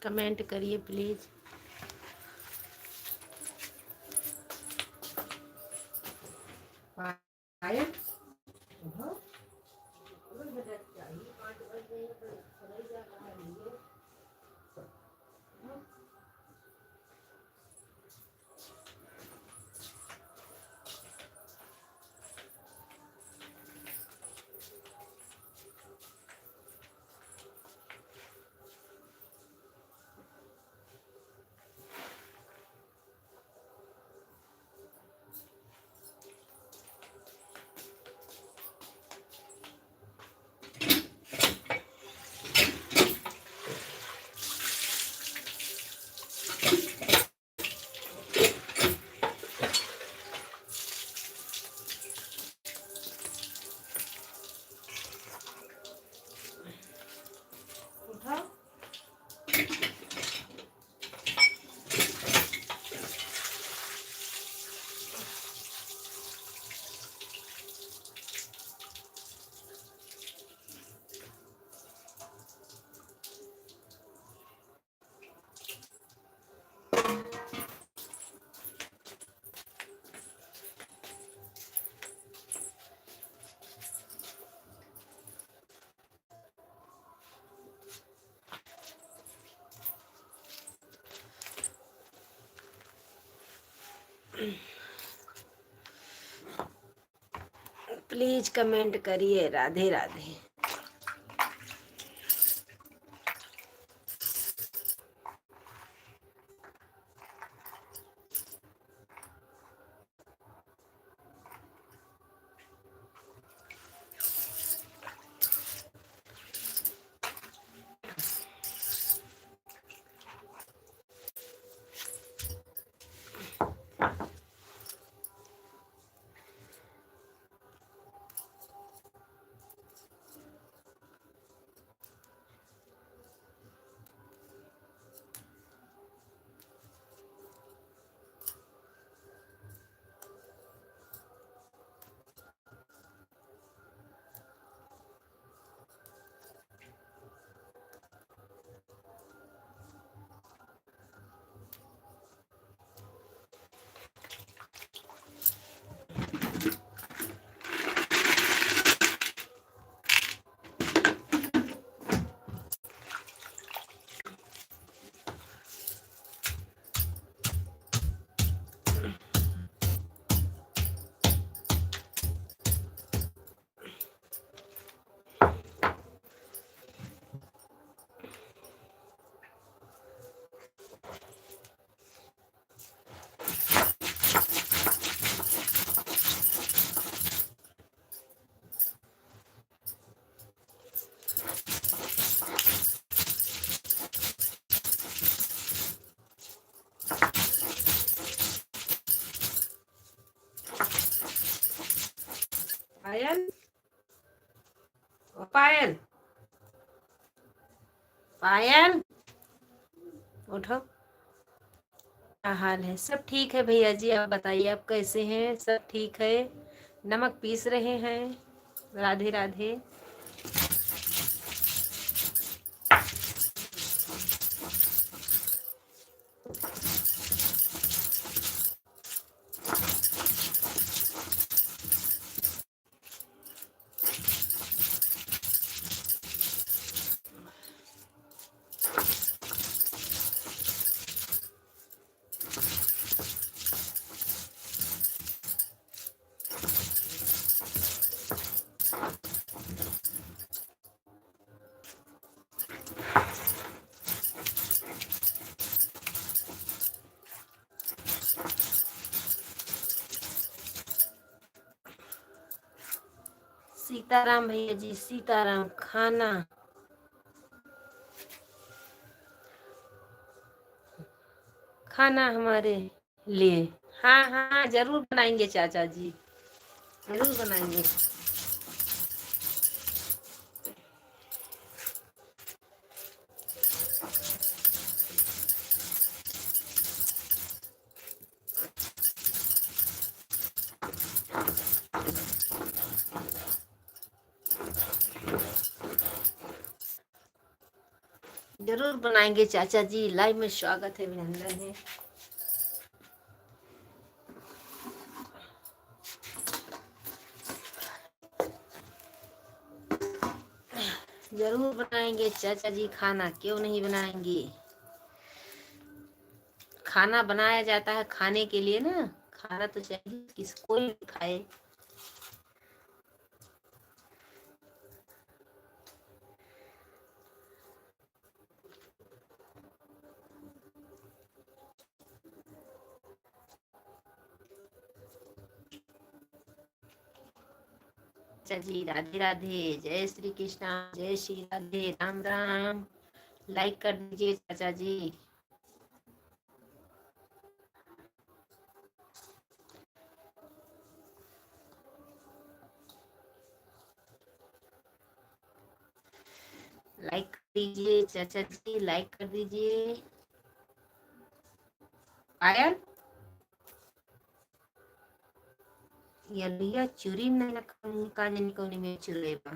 Comment करिए please. पायल उठाओ। Please comment करिए। राधे राधे। पायल, ओ पायल, पायल उठो। क्या हाल है? सब ठीक है भैया जी। आप बताइए, आप कैसे हैं? सब ठीक है? नमक पीस रहे हैं। राधे राधे। सीताराम भैया जी, सीताराम। खाना खाना हमारे लिए। हाँ हाँ, जरूर बनाएंगे चाचा जी, जरूर बनाएंगे। जरूर बनाएंगे चाचा जी, लाइव में स्वागत है, अभिनंदन है। जरूर बनाएंगे चाचा जी खाना, क्यों नहीं बनाएंगे। खाना बनाया जाता है खाने के लिए ना, खाना तो चाहिए, किस कोई भी खाए। चाचा जी राधे राधे, जय श्री कृष्णा, जय श्री राधे, राम राम। लाइक कर दीजिए चाचा जी। लाइक कर दीजिए चाचा जी, लाइक कर दीजिए। पायल यलिया चूरी में काजनी कोनी में चुरेबा।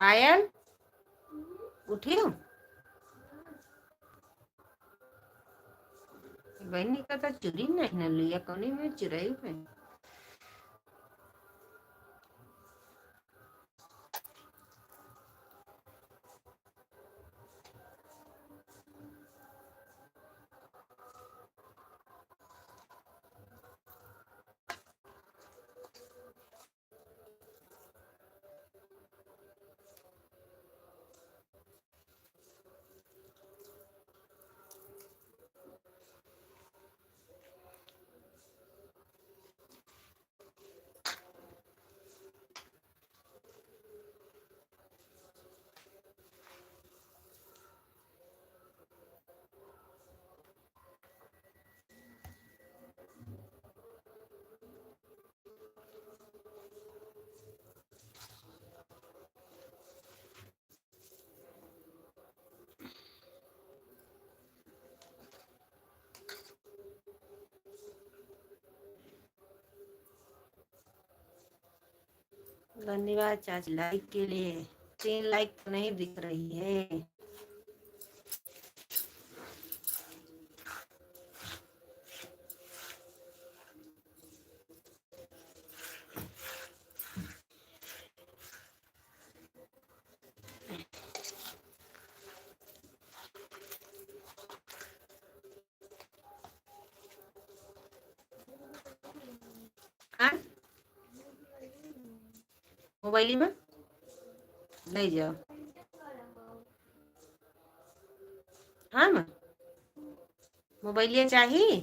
पायल उठी हो बहनी का तो चूरी नहीं न लिया कोनी में चुराई पे। धन्यवाद चाचा लाइक के लिए। 3 लाइक तो नहीं दिख रही है। हाँ मोबाइल में ले जाओ। हाँ माँ मोबाइल चाहिए।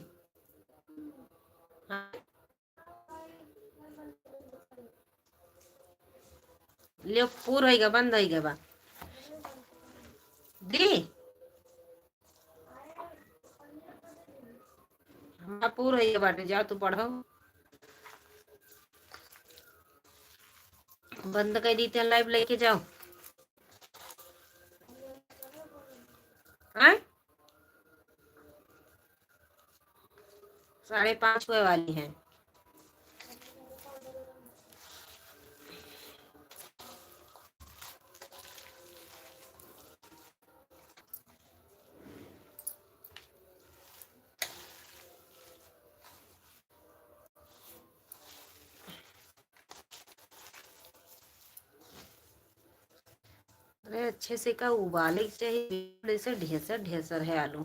हाँ ले पूर होएगा बंद होएगा बा दी। हाँ पूर होएगा बाटे, जाओ तू पढ़ो। बंद कर दी थे, लाइव लेके जाओ। हाँ 5:30 हुए वाली है। अरे अच्छे से का उबाले चाहिए, से ढेसर ढेसर है आलू।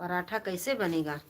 पराठा कैसे बनेगा।